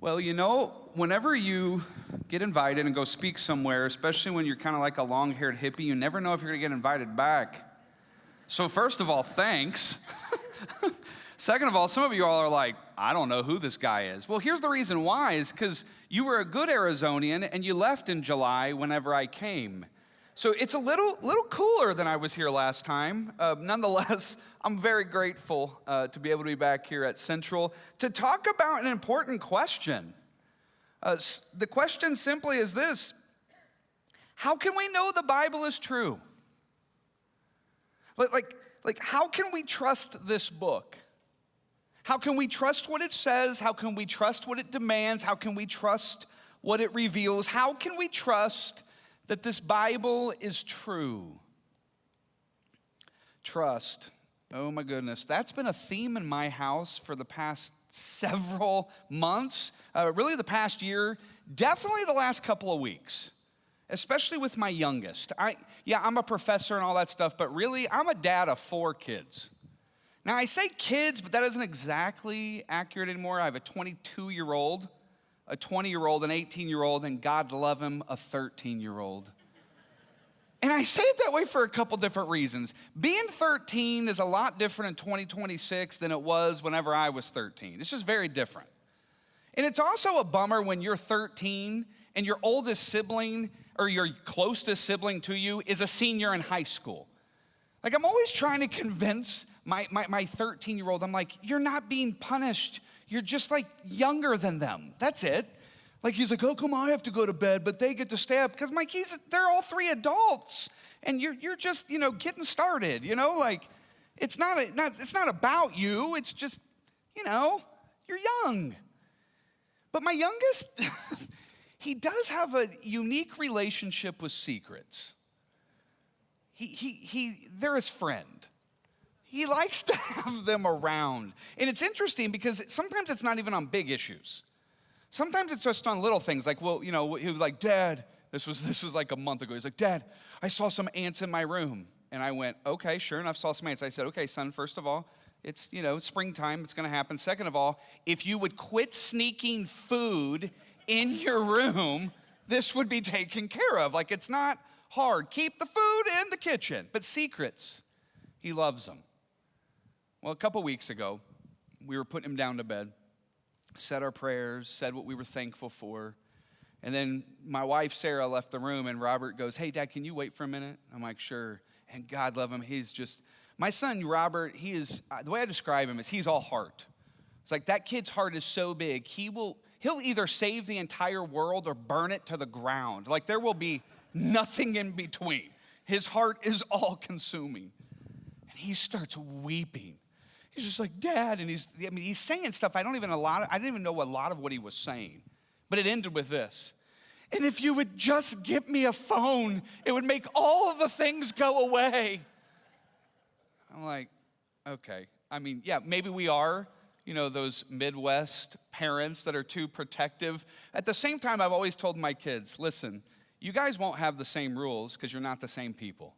Well, whenever you get invited and go speak somewhere, especially when you're kind of like a long-haired hippie, you never know if you're gonna get invited back. So first of all, thanks. Second of all, some of you all are like, I don't know who this guy is. Well, here's the reason why, is because you were a good Arizonian and you left in July whenever I came. So it's a little cooler than I was here last time. Nonetheless, I'm very grateful to be able to be back here at Central to talk about an important question. The question simply is this: how can we know the Bible is true? Like, how can we trust this book? How can we trust what it says? How can we trust what it demands? How can we trust what it reveals? How can we trust that this Bible is true? Trust. Oh my goodness. That's been a theme in my house for the past several months, really the past year, definitely the last couple of weeks, especially with my youngest. I'm a professor and all that stuff, but really I'm a dad of 4 kids. Now I say kids, but that isn't exactly accurate anymore. I have a 22-year-old, a 20-year-old, an 18-year-old, and God love him, a 13-year-old. And I say it that way for a couple different reasons. Being 13 is a lot different in 2026 than it was whenever I was 13. It's just very different. And it's also a bummer when you're 13 and your oldest sibling or your closest sibling to you is a senior in high school. Like, I'm always trying to convince my 13-year-old, I'm like, you're not being punished. You're just like younger than them. That's it. Like, he's like, oh, come on, I have to go to bed, but they get to stay up. Because Mike, they're all 3 adults. And you're just, getting started, like, it's not about you. It's just, you're young. But my youngest, he does have a unique relationship with secrets. They're his friend. He likes to have them around. And it's interesting because sometimes it's not even on big issues. Sometimes it's just on little things like, he was like, Dad, this was like a month ago. He's like, Dad, I saw some ants in my room. And I went, okay, sure enough, saw some ants. I said, okay, son, first of all, it's, springtime, it's gonna happen. Second of all, if you would quit sneaking food in your room, this would be taken care of. Like, it's not hard. Keep the food in the kitchen. But secrets, he loves them. Well, a couple weeks ago, we were putting him down to bed, said our prayers, said what we were thankful for. And then my wife, Sarah, left the room, and Robert goes, hey, Dad, can you wait for a minute? I'm like, sure. And God love him. He's just, my son, Robert, he is, the way I describe him is he's all heart. It's like that kid's heart is so big, he'll either save the entire world or burn it to the ground. Like, there will be nothing in between. His heart is all consuming. And he starts weeping. He's just like, Dad, and he's saying stuff I didn't even know a lot of what he was saying. But it ended with this: and if you would just give me a phone, it would make all of the things go away. I'm like, okay. Maybe we are, those Midwest parents that are too protective. At the same time, I've always told my kids, listen, you guys won't have the same rules because you're not the same people.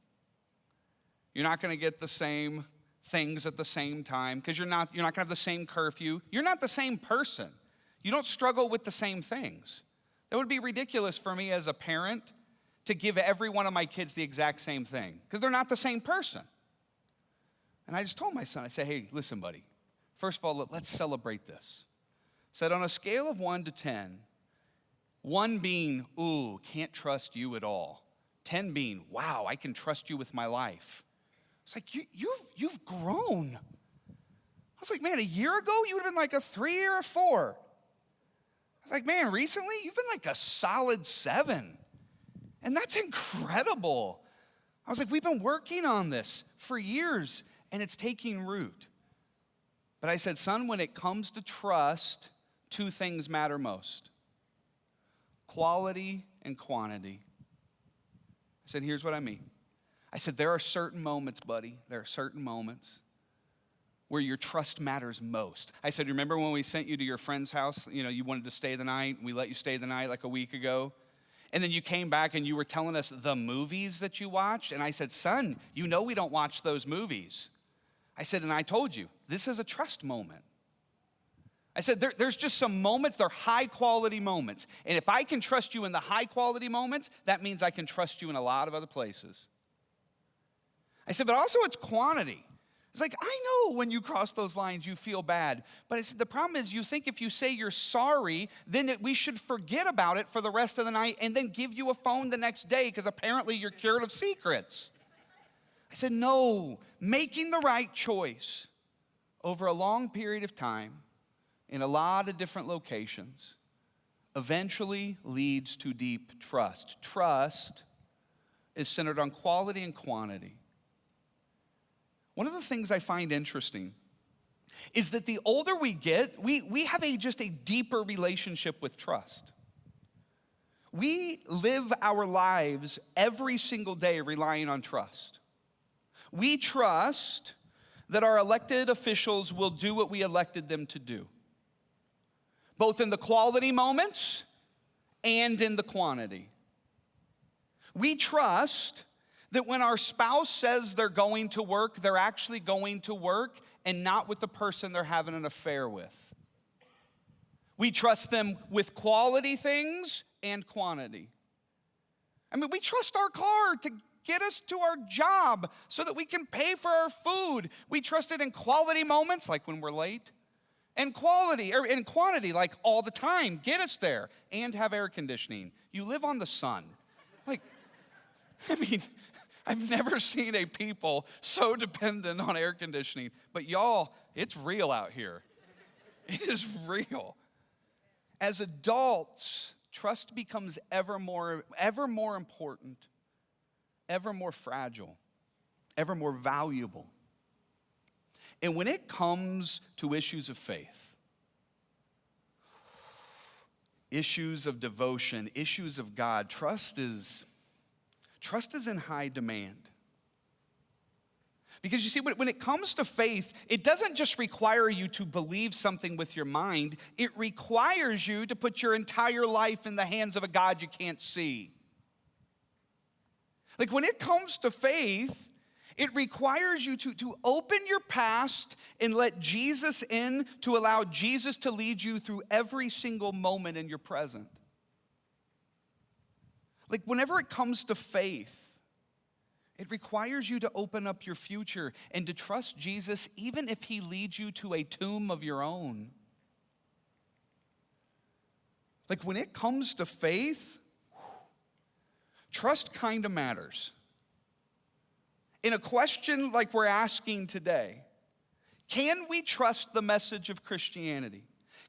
You're not gonna get the same things at the same time because you're not gonna have the same curfew. You're not the same person. You don't struggle with the same things. That would be ridiculous for me as a parent to give every one of my kids the exact same thing because they're not the same person. And I just told my son, I said, hey, listen, buddy, first of all, let's celebrate this. I said, on a scale of 1 to 10, 1 being, ooh, can't trust you at all. 10 being, wow, I can trust you with my life. It's like, you've grown. I was like, man, a year ago, you would have been like a 3 or a 4. I was like, man, recently, you've been like a solid 7. And that's incredible. I was like, we've been working on this for years, and it's taking root. But I said, son, when it comes to trust, 2 things matter most: quality and quantity. I said, here's what I mean. I said, there are certain moments, buddy, there are certain moments where your trust matters most. I said, remember when we sent you to your friend's house? You wanted to stay the night. We let you stay the night like a week ago. And then you came back and you were telling us the movies that you watched. And I said, son, we don't watch those movies. I said, and I told you, this is a trust moment. I said, there's just some moments, they're high quality moments. And if I can trust you in the high quality moments, that means I can trust you in a lot of other places. I said, but also it's quantity. It's like, I know when you cross those lines, you feel bad. But I said, the problem is you think if you say you're sorry, then we should forget about it for the rest of the night and then give you a phone the next day because apparently you're cured of secrets. I said, no, making the right choice over a long period of time in a lot of different locations eventually leads to deep trust. Trust is centered on quality and quantity. One of the things I find interesting is that the older we get, we have just a deeper relationship with trust. We live our lives every single day relying on trust. We trust that our elected officials will do what we elected them to do, both in the quality moments and in the quantity. We trust that when our spouse says they're going to work, they're actually going to work and not with the person they're having an affair with. We trust them with quality things and quantity. I mean, we trust our car to get us to our job so that we can pay for our food. We trust it in quality moments, like when we're late, and in quantity, like all the time, get us there, and have air conditioning. You live on the sun. Like, I mean, I've never seen a people so dependent on air conditioning. But y'all, it's real out here. It is real. As adults, trust becomes ever more important, ever more fragile, ever more valuable. And when it comes to issues of faith, issues of devotion, issues of God, trust is in high demand. Because you see, when it comes to faith, it doesn't just require you to believe something with your mind, it requires you to put your entire life in the hands of a God you can't see. Like when it comes to faith, it requires you to open your past and let Jesus in, to allow Jesus to lead you through every single moment in your present. Like whenever it comes to faith, it requires you to open up your future and to trust Jesus even if he leads you to a tomb of your own. Like when it comes to faith, trust kind of matters. In a question like we're asking today, can we trust the message of Christianity?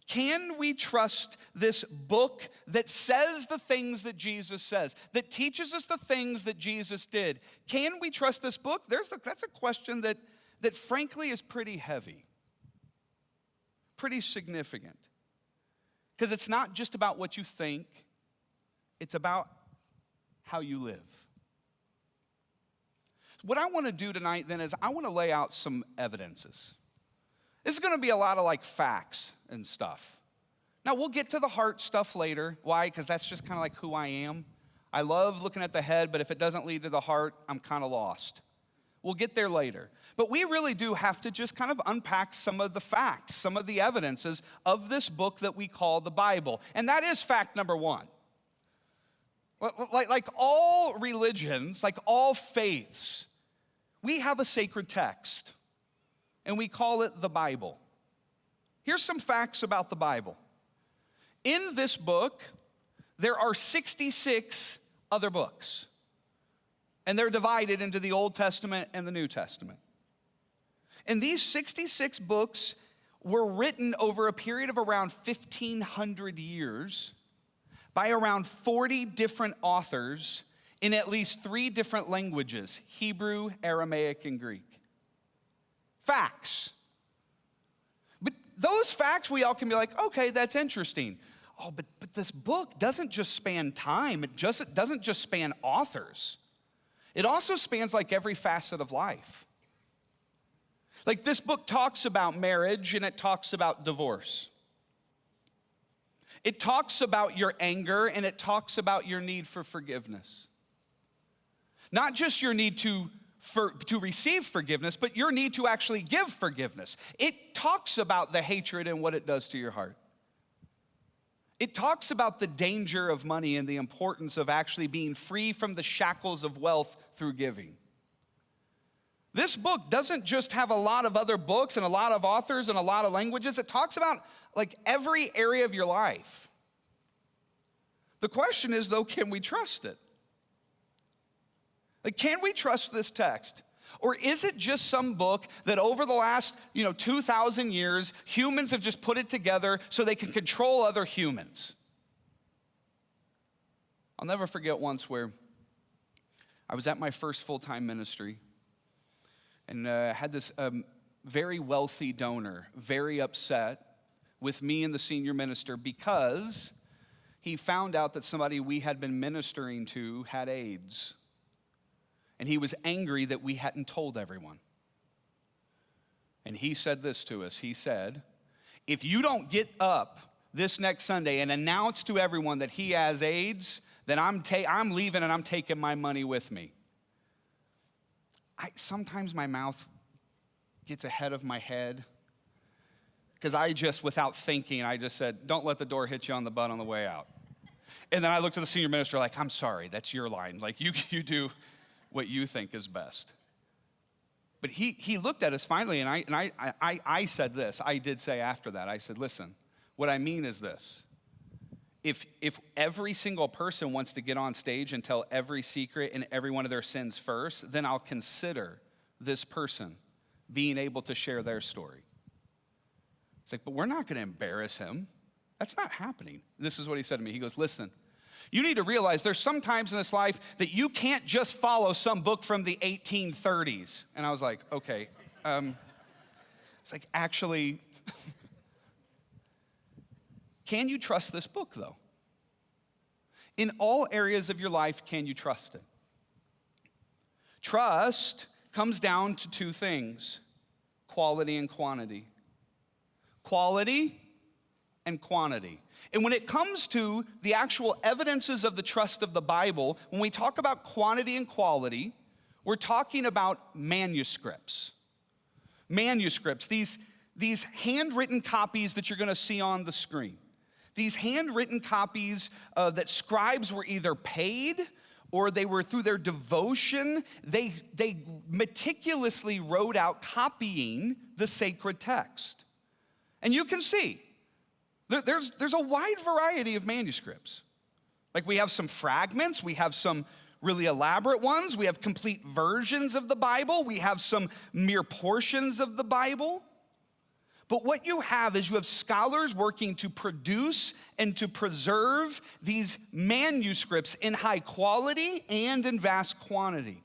Can we trust this book that says the things that Jesus says, that teaches us the things that Jesus did? Can we trust this book? That's a question that frankly is pretty heavy, pretty significant. Because it's not just about what you think, it's about how you live. What I want to do tonight then is I want to lay out some evidences. This is going to be a lot of like facts and stuff. Now we'll get to the heart stuff later. Why? Because that's just kind of like who I am. I love looking at the head, but if it doesn't lead to the heart, I'm kind of lost. We'll get there later. But we really do have to just kind of unpack some of the facts, some of the evidences of this book that we call the Bible. And that is fact number one. Like all religions, like all faiths, we have a sacred text, and we call it the Bible. Here's some facts about the Bible. In this book, there are 66 other books, and they're divided into the Old Testament and the New Testament. And these 66 books were written over a period of around 1,500 years by around 40 different authors in at least 3 different languages: Hebrew, Aramaic, and Greek. Facts. But those facts, we all can be like, okay, that's interesting. Oh, but this book doesn't just span time. It doesn't just span authors. It also spans like every facet of life. Like this book talks about marriage and it talks about divorce. It talks about your anger and it talks about your need for forgiveness. Not just your need to to receive forgiveness, but your need to actually give forgiveness. It talks about the hatred and what it does to your heart. It talks about the danger of money and the importance of actually being free from the shackles of wealth through giving. This book doesn't just have a lot of other books and a lot of authors and a lot of languages. It talks about like every area of your life. The question is, though, can we trust it? Like, can we trust this text? Or is it just some book that over the last, 2,000 years, humans have just put it together so they can control other humans? I'll never forget once where I was at my first full-time ministry and had this very wealthy donor very upset with me and the senior minister because he found out that somebody we had been ministering to had AIDS. And he was angry that we hadn't told everyone. And he said this to us. He said, if you don't get up this next Sunday and announce to everyone that he has AIDS, then I'm leaving and I'm taking my money with me. Sometimes my mouth gets ahead of my head because without thinking, I just said, don't let the door hit you on the butt on the way out. And then I looked at the senior minister like, I'm sorry, that's your line. Like, you do what you think is best. But he looked at us finally, and I said this. I did say after that, I said, listen, what I mean is this. If every single person wants to get on stage and tell every secret and every one of their sins first, then I'll consider this person being able to share their story. It's like, but we're not going to embarrass him. That's not happening. This is what he said to me. He goes, listen, you need to realize there's some times in this life that you can't just follow some book from the 1830s. And I was like, okay. It's like, actually, can you trust this book, though? In all areas of your life, can you trust it? Trust comes down to two things: quality and quantity. Quality and quantity. And when it comes to the actual evidences of the trust of the Bible, when we talk about quantity and quality, we're talking about manuscripts. Manuscripts, these handwritten copies that you're going to see on the screen. These handwritten copies that scribes were either paid or they were through their devotion, they meticulously wrote out copying the sacred text. And you can see, there's a wide variety of manuscripts. Like, we have some fragments, we have some really elaborate ones, we have complete versions of the Bible, we have some mere portions of the Bible. But what you have is you have scholars working to produce and to preserve these manuscripts in high quality and in vast quantity.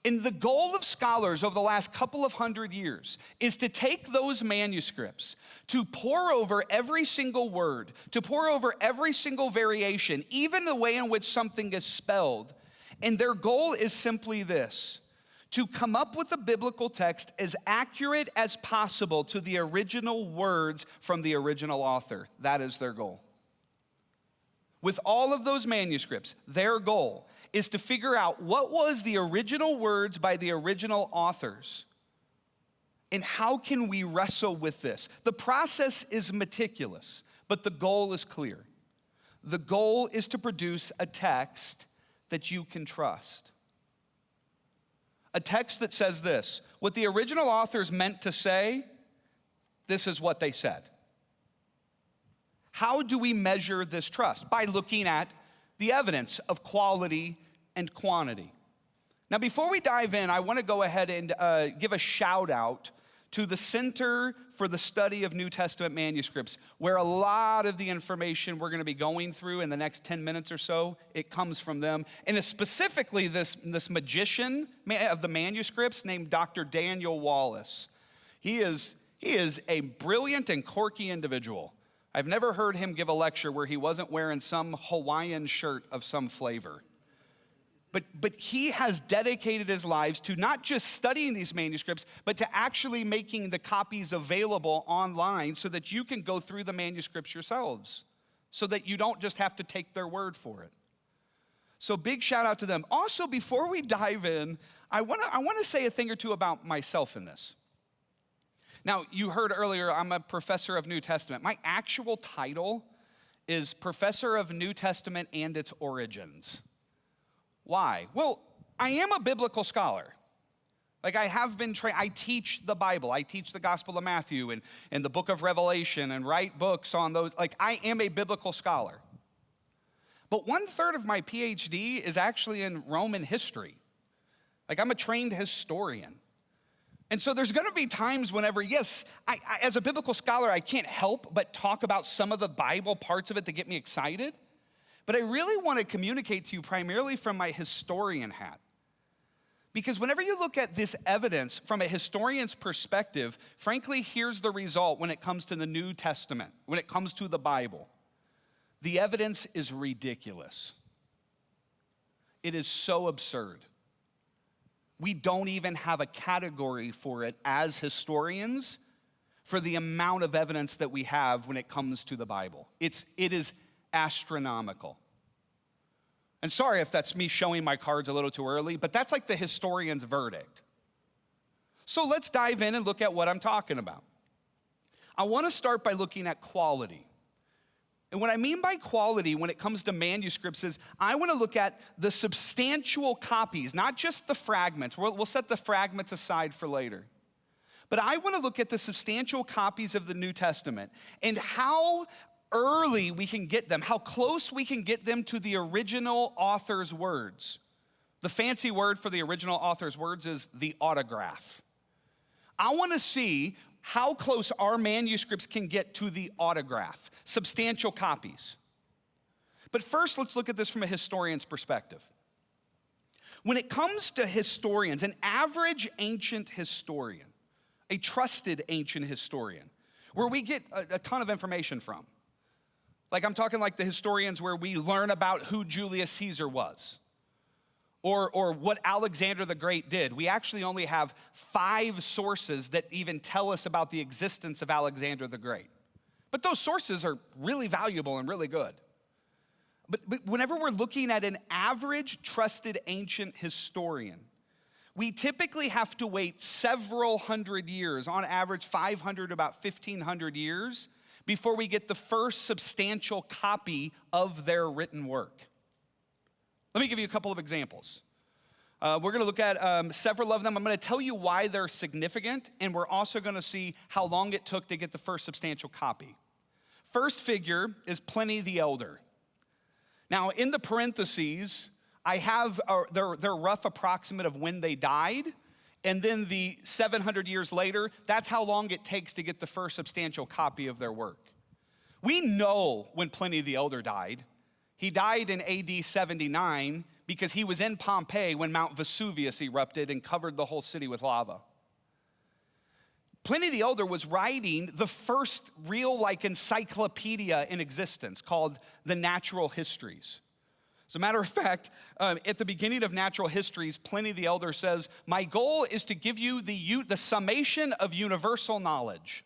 And the goal of scholars over the last couple of hundred years is to take those manuscripts, to pore over every single word, to pore over every single variation, even the way in which something is spelled. And their goal is simply this: to come up with a biblical text as accurate as possible to the original words from the original author. That is their goal. With all of those manuscripts, their goal is to figure out what was the original words by the original authors, and how can we wrestle with this. The process is meticulous, but the goal is clear. The goal is to produce a text that you can trust. A text that says this: what the original authors meant to say, this is what they said. How do we measure this trust? By looking at the evidence of quality and quantity. Now, before we dive in, I want to go ahead and give a shout out to the Center for the Study of New Testament Manuscripts, where a lot of the information we're going to be going through in the next 10 minutes or so, it comes from them. And it's specifically this magician of the manuscripts named Dr. Daniel Wallace. He is a brilliant and quirky individual. I've never heard him give a lecture where he wasn't wearing some Hawaiian shirt of some flavor. But he has dedicated his lives to not just studying these manuscripts, but to actually making the copies available online so that you can go through the manuscripts yourselves, so that you don't just have to take their word for it. So big shout out to them. Also, before we dive in, I wanna say a thing or two about myself in this. Now, you heard earlier, I'm a professor of New Testament. My actual title is Professor of New Testament and its Origins. Why? Well, I am a biblical scholar. Like I have been trained, I teach the Bible. I teach the Gospel of Matthew and the book of Revelation and write books on those. Like I am a biblical scholar. But 1/3 of my PhD is actually in Roman history. Like I'm a trained historian. And so there's gonna be times whenever, yes, I, as a biblical scholar, I can't help but talk about some of the Bible parts of it that get me excited. But I really wanna communicate to you primarily from my historian hat. Because whenever you look at this evidence from a historian's perspective, frankly, here's the result when it comes to the New Testament, when it comes to the Bible. The evidence is ridiculous. It is so absurd. We don't even have a category for it as historians for the amount of evidence that we have when it comes to the Bible. It is astronomical. And sorry if that's me showing my cards a little too early, but that's like the historian's verdict. So let's dive in and look at what I'm talking about. I want to start by looking at quality. And what I mean by quality when it comes to manuscripts is I want to look at the substantial copies, not just the fragments. We'll set the fragments aside for later. But I want to look at the substantial copies of the New Testament and how early we can get them, how close we can get them to the original author's words. The fancy word for the original author's words is the autograph. I want to see how close our manuscripts can get to the autograph, substantial copies. But first, let's look at this from a historian's perspective. When it comes to historians, an average ancient historian, a trusted ancient historian, where we get a ton of information from. Like I'm talking like the historians where we learn about who Julius Caesar was or what Alexander the Great did. We actually only have 5 sources that even tell us about the existence of Alexander the Great. But those sources are really valuable and really good. But whenever we're looking at an average trusted ancient historian, we typically have to wait several hundred years, on average 500 to about 1,500 years, before we get the first substantial copy of their written work. Let me give you a couple of examples. We're gonna look at several of them. I'm gonna tell you why they're significant, and we're also gonna see how long it took to get the first substantial copy. First figure is Pliny the Elder. Now, in the parentheses, I have their rough approximate of when they died, and then the 700 years later, that's how long it takes to get the first substantial copy of their work. We know when Pliny the Elder died. He died in AD 79 because he was in Pompeii when Mount Vesuvius erupted and covered the whole city with lava. Pliny the Elder was writing the first real encyclopedia in existence called the Natural Histories. As a matter of fact, at the beginning of Natural Histories, Pliny the Elder says, "My goal is to give you the summation of universal knowledge."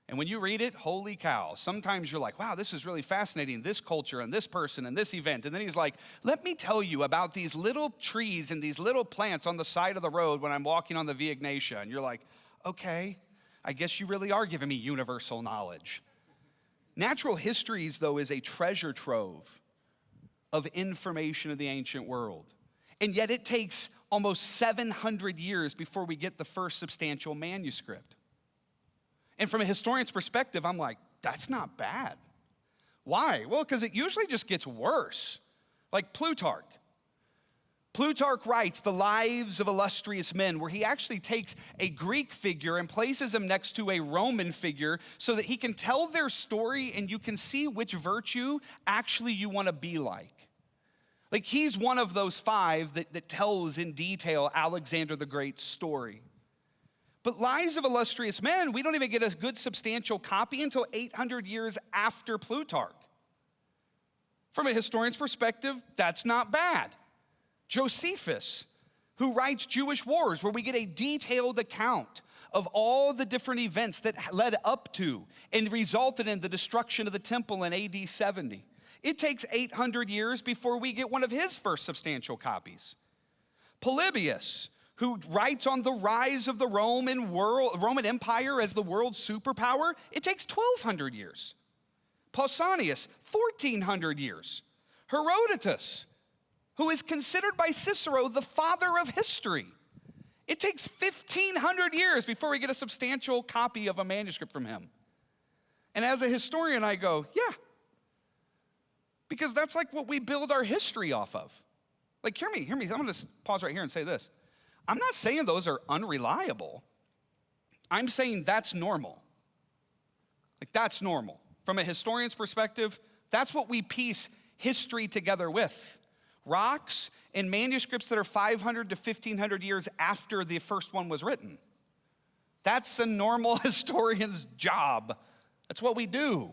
And when you read it, holy cow, sometimes you're like, wow, this is really fascinating, this culture and this person and this event. And then he's like, let me tell you about these little trees and these little plants on the side of the road when I'm walking on the Via Ignatia. And you're like, okay, I guess you really are giving me universal knowledge. Natural Histories, though, is a treasure trove of information of the ancient world. And yet it takes almost 700 years before we get the first substantial manuscript. And from a historian's perspective, I'm like, that's not bad. Why? Well, because it usually just gets worse. Like Plutarch. Plutarch writes the lives of illustrious men, where he actually takes a Greek figure and places him next to a Roman figure so that he can tell their story and you can see which virtue actually you want to be like. Like he's one of those 5 that tells in detail Alexander the Great's story. But Lives of Illustrious Men, we don't even get a good substantial copy until 800 years after Plutarch. From a historian's perspective, that's not bad. Josephus, who writes Jewish Wars, where we get a detailed account of all the different events that led up to and resulted in the destruction of the temple in AD 70. It takes 800 years before we get one of his first substantial copies. Polybius, who writes on the rise of the Roman Empire as the world's superpower, it takes 1,200 years. Pausanias, 1,400 years. Herodotus, who is considered by Cicero the father of history, it takes 1,500 years before we get a substantial copy of a manuscript from him. And as a historian, I go, yeah, because that's like what we build our history off of. Like, hear me. I'm gonna pause right here and say this. I'm not saying those are unreliable. I'm saying that's normal. Like, that's normal. From a historian's perspective, that's what we piece history together with. Rocks and manuscripts that are 500 to 1,500 years after the first one was written. That's a normal historian's job. That's what we do.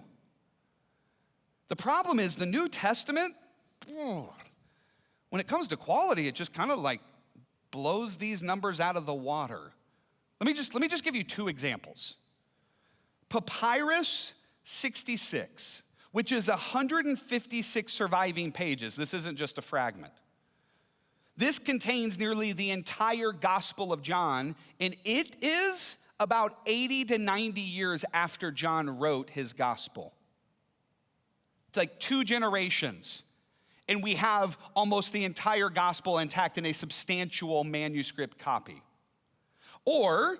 The problem is the New Testament, when it comes to quality, it just kind of like blows these numbers out of the water. Let me just give you two examples. Papyrus 66, which is 156 surviving pages. This isn't just a fragment. This contains nearly the entire Gospel of John, and it is about 80 to 90 years after John wrote his gospel. It's like 2 generations, and we have almost the entire gospel intact in a substantial manuscript copy. Or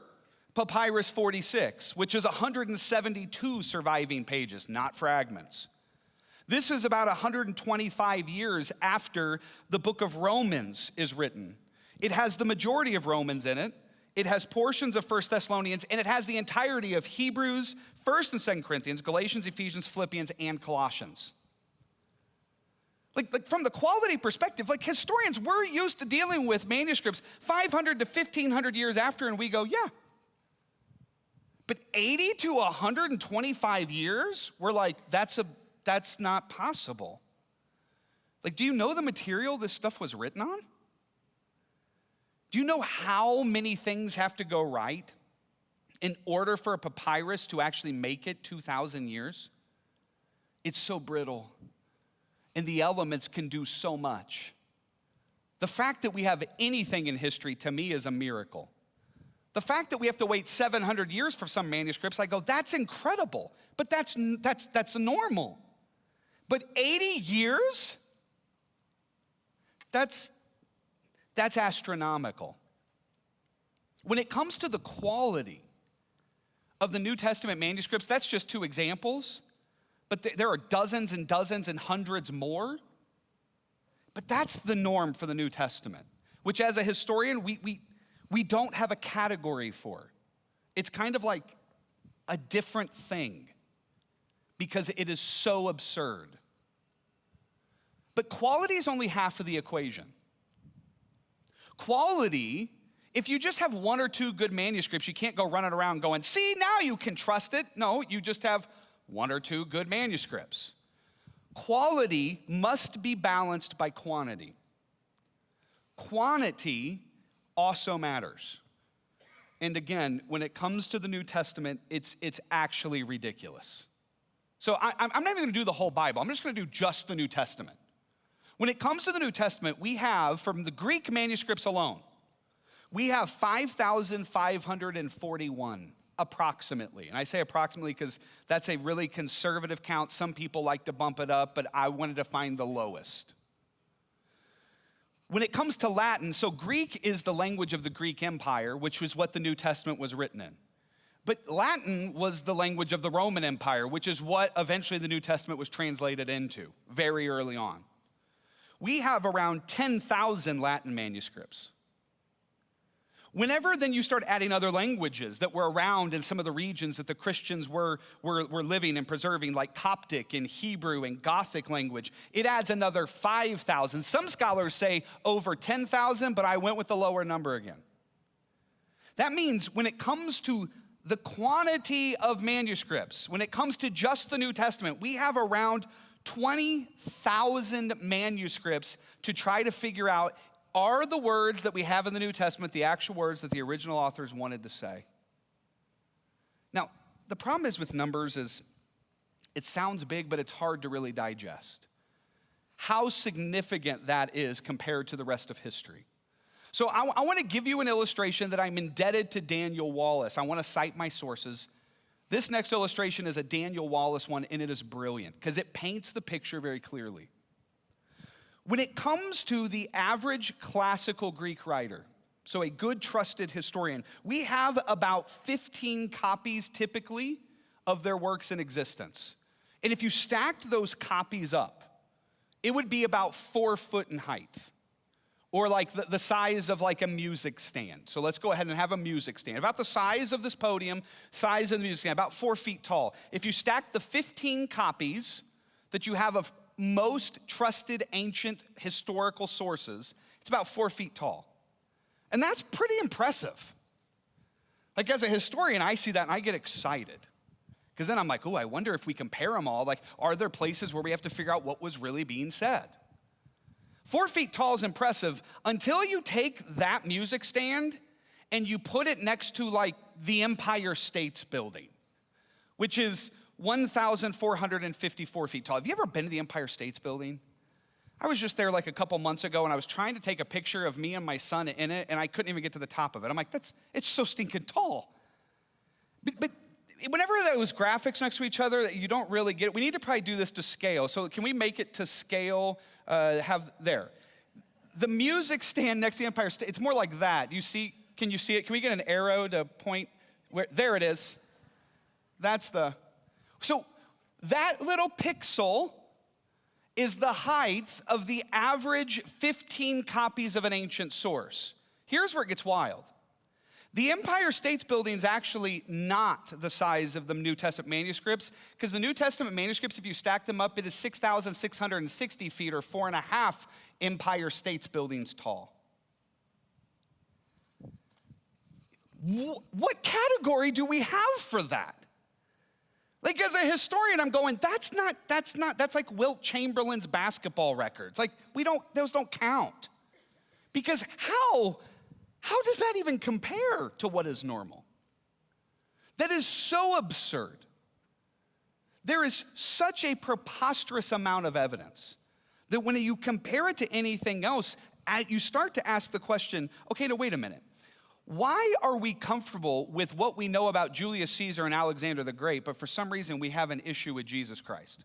Papyrus 46, which is 172 surviving pages, not fragments. This is about 125 years after the book of Romans is written. It has the majority of Romans in it. It has portions of 1 Thessalonians, and it has the entirety of Hebrews, 1st and 2nd Corinthians, Galatians, Ephesians, Philippians, and Colossians. Like from the quality perspective, like historians, we're used to dealing with manuscripts 500 to 1,500 years after, and we go, yeah. But 80 to 125 years, we're like, that's not possible. Like, do you know the material this stuff was written on? Do you know how many things have to go right in order for a papyrus to actually make it 2,000 years? It's so brittle, and the elements can do so much. The fact that we have anything in history, to me, is a miracle. The fact that we have to wait 700 years for some manuscripts, I go, that's incredible, but that's normal. But 80 years? That's astronomical. When it comes to the quality of the New Testament manuscripts, that's just 2 examples, but there are dozens and dozens and hundreds more. But that's the norm for the New Testament, which as a historian, we don't have a category for. It's kind of like a different thing because it is so absurd. But quality is only half of the equation. Quality, if you just have 1 or 2 good manuscripts, you can't go running around going, see, now you can trust it. No, you just have 1 or 2 good manuscripts. Quality must be balanced by quantity. Quantity also matters. And again, when it comes to the New Testament, it's actually ridiculous. So I'm not even gonna do the whole Bible. I'm just gonna do just the New Testament. When it comes to the New Testament, we have, from the Greek manuscripts alone, we have 5,541 approximately. And I say approximately because that's a really conservative count. Some people like to bump it up, but I wanted to find the lowest. When it comes to Latin, so Greek is the language of the Greek Empire, which was what the New Testament was written in. But Latin was the language of the Roman Empire, which is what eventually the New Testament was translated into very early on. We have around 10,000 Latin manuscripts. Whenever then you start adding other languages that were around in some of the regions that the Christians were living and preserving, like Coptic and Hebrew and Gothic language, it adds another 5,000. Some scholars say over 10,000, but I went with the lower number again. That means when it comes to the quantity of manuscripts, when it comes to just the New Testament, we have around 20,000 manuscripts to try to figure out, are the words that we have in the New Testament the actual words that the original authors wanted to say? Now, the problem is with numbers is it sounds big, but it's hard to really digest. how significant that is compared to the rest of history. So I want to give you an illustration that I'm indebted to Daniel Wallace. I want to cite my sources. This next illustration is a Daniel Wallace one, and it is brilliant because it paints the picture very clearly. When it comes to the average classical Greek writer, so a good trusted historian, we have about 15 copies typically of their works in existence. And if you stacked those copies up, it would be about 4 foot in height, or like the size of like a music stand. So let's go ahead and have a music stand. About the size of this podium, size of the music stand, about 4 feet tall. If you stack the 15 copies that you have of most trusted ancient historical sources, it's about 4 feet tall. And that's pretty impressive. Like as a historian, I see that and I get excited. Because then I'm like, oh, I wonder if we compare them all. Like, are there places where we have to figure out what was really being said? 4 feet tall is impressive until you take that music stand and you put it next to like the Empire State Building, which is 1,454 feet tall. Have you ever been to the Empire State Building? I was just there like a couple months ago and I was trying to take a picture of me and my son in it and I couldn't even get to the top of it. I'm like, it's so stinking tall. But whenever those graphics next to each other that you don't really get it, we need to probably do this to scale. So can we make it to scale, have there? The music stand next to the Empire State, it's more like that. Can you see it? Can we get an arrow to point where, there it is. So that little pixel is the height of the average 15 copies of an ancient source. Here's where it gets wild. The Empire State Building is actually not the size of the New Testament manuscripts, because the New Testament manuscripts, if you stack them up, it is 6,660 feet or 4.5 Empire State Buildings tall. What category do we have for that? Like as a historian, I'm going, that's like Wilt Chamberlain's basketball records. Like those don't count. Because how does that even compare to what is normal? That is so absurd. There is such a preposterous amount of evidence that when you compare it to anything else, you start to ask the question, okay, now wait a minute. Why are we comfortable with what we know about Julius Caesar and Alexander the Great, but for some reason we have an issue with Jesus Christ?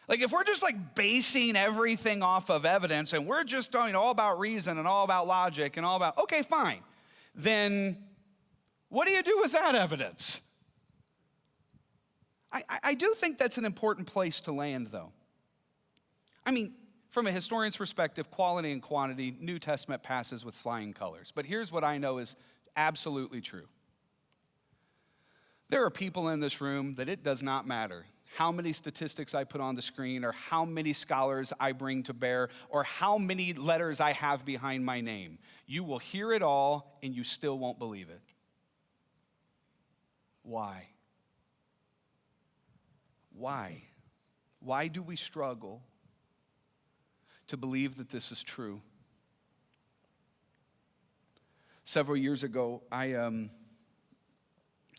Like if we're just like basing everything off of evidence and we're just talking all about reason and all about logic and all about, okay, fine. Then what do you do with that evidence? I do think that's an important place to land though. I mean, from a historian's perspective, quality and quantity, New Testament passes with flying colors. But here's what I know is absolutely true. There are people in this room that it does not matter how many statistics I put on the screen or how many scholars I bring to bear or how many letters I have behind my name. You will hear it all and you still won't believe it. Why? Why? Why do we struggle to believe that this is true? Several years ago, I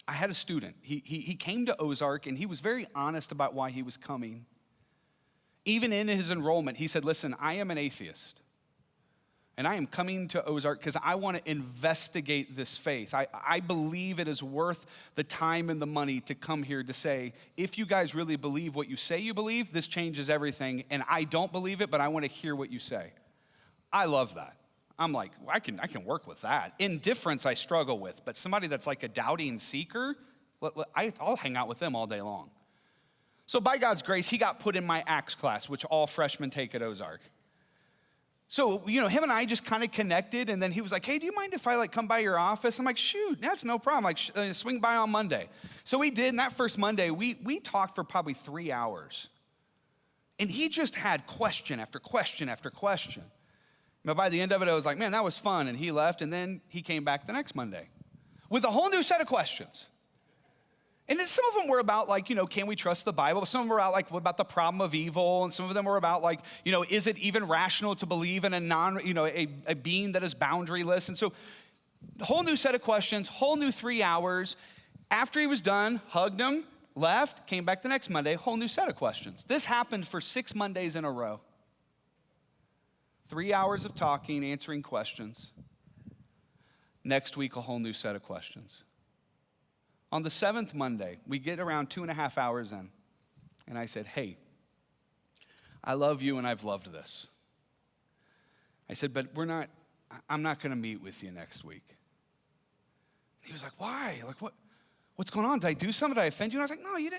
had a student. He came to Ozark, and he was very honest about why he was coming. Even in his enrollment, he said, listen, I am an atheist, and I am coming to Ozark because I want to investigate this faith. I believe it is worth the time and the money to come here to say, if you guys really believe what you say you believe, this changes everything, and I don't believe it, but I want to hear what you say. I love that. I'm like, I can work with that. Indifference I struggle with, but somebody that's like a doubting seeker, I'll hang out with them all day long. So by God's grace, he got put in my Acts class, which all freshmen take at Ozark. So, him and I just kind of connected, and then he was like, hey, do you mind if I come by your office? I'm like, shoot, that's no problem. Swing by on Monday. So we did, and that first Monday, we talked for probably 3 hours. And he just had question after question after question. But by the end of it, I was like, man, that was fun. And he left, and then he came back the next Monday with a whole new set of questions. And then some of them were about can we trust the Bible? Some of them were about what about the problem of evil? And some of them were about is it even rational to believe in a being that is boundaryless? And so a whole new set of questions, whole new 3 hours. After he was done, hugged him, left, came back the next Monday, whole new set of questions. This happened for 6 Mondays in a row. 3 hours of talking, answering questions. Next week, a whole new set of questions. On the 7th Monday, we get around 2.5 hours in, and I said, hey, I love you and I've loved this. I said, but I'm not gonna meet with you next week. He was like, why? Like, what's going on? Did I do something? Did I offend you? And I was like, no, you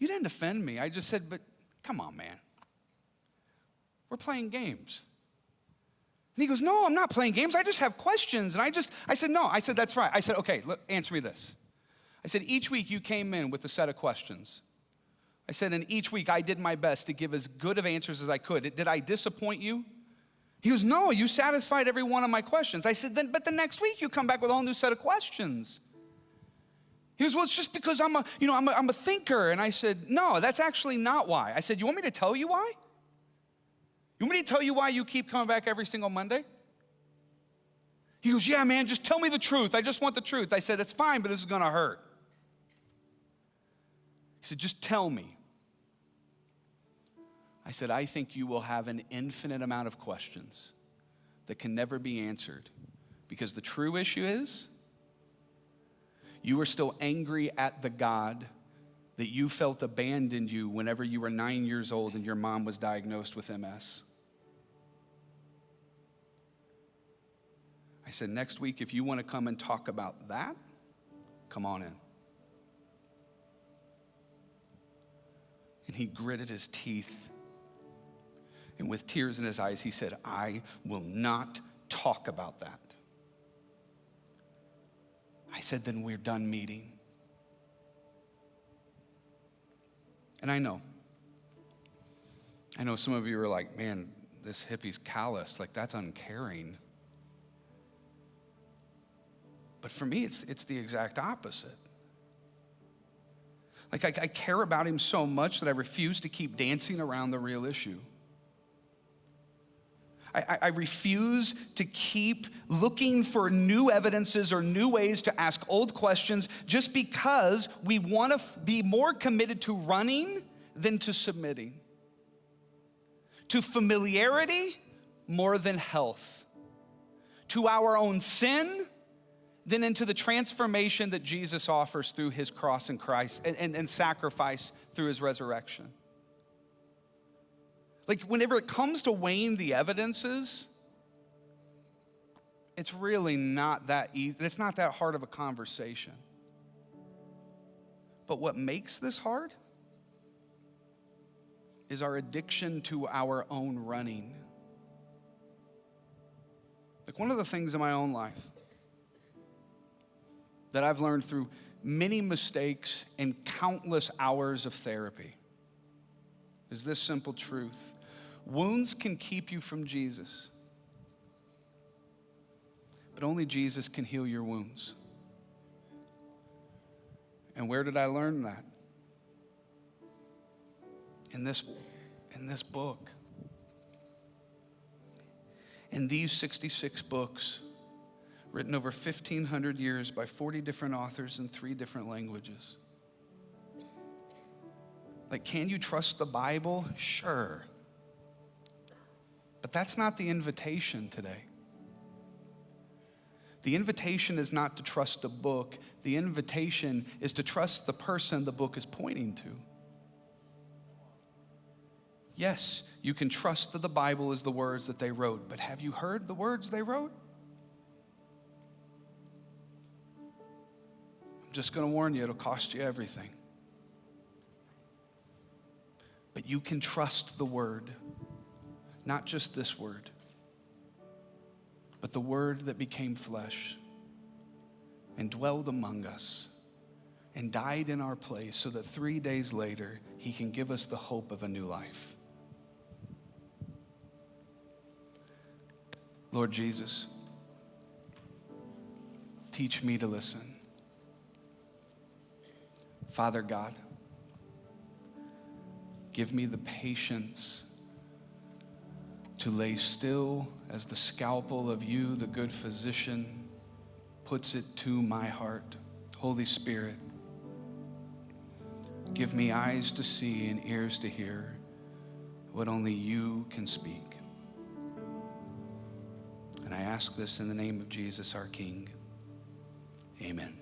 didn't offend me. I just said, but come on, man. We're playing games. And he goes, no, I'm not playing games. I just have questions. And I said, no. I said, that's right. I said, okay, look, answer me this. I said, each week you came in with a set of questions. I said, and each week I did my best to give as good of answers as I could. Did I disappoint you? He goes, no, you satisfied every one of my questions. I said, but the next week you come back with a whole new set of questions. He goes, well, it's just because I'm a thinker. And I said, no, that's actually not why. I said, you want me to tell you why? You want me to tell you why you keep coming back every single Monday? He goes, yeah, man, just tell me the truth. I just want the truth. I said, it's fine, but this is gonna hurt. He said, just tell me. I said, I think you will have an infinite amount of questions that can never be answered, because the true issue is you are still angry at the God that you felt abandoned you whenever you were 9 years old and your mom was diagnosed with MS. I said, next week, if you want to come and talk about that, come on in. And he gritted his teeth. And with tears in his eyes, he said, I will not talk about that. I said, then we're done meeting. And I know some of you are like, man, this hippie's calloused, like that's uncaring. But for me, it's the exact opposite. Like I care about him so much that I refuse to keep dancing around the real issue. I refuse to keep looking for new evidences or new ways to ask old questions just because we want to be more committed to running than to submitting. To familiarity more than health. To our own sin than into the transformation that Jesus offers through his cross and Christ and sacrifice through his resurrection. Like whenever it comes to weighing the evidences, it's really not that easy. It's not that hard of a conversation. But what makes this hard is our addiction to our own running. Like one of the things in my own life that I've learned through many mistakes and countless hours of therapy is this simple truth. Wounds can keep you from Jesus, but only Jesus can heal your wounds. And where did I learn that? In this book. In these 66 books, written over 1,500 years by 40 different authors in 3 different languages. Like, can you trust the Bible? Sure. But that's not the invitation today. The invitation is not to trust a book. The invitation is to trust the person the book is pointing to. Yes, you can trust that the Bible is the words that they wrote, but have you heard the words they wrote? I'm just going to warn you, it'll cost you everything. But you can trust the word, not just this word, but the word that became flesh and dwelled among us and died in our place so that 3 days later he can give us the hope of a new life. Lord Jesus, teach me to listen. Father God, give me the patience to lay still as the scalpel of you, the good physician, puts it to my heart. Holy Spirit, Give me eyes to see and ears to hear what only you can speak. And I ask this in the name of Jesus, our King. Amen.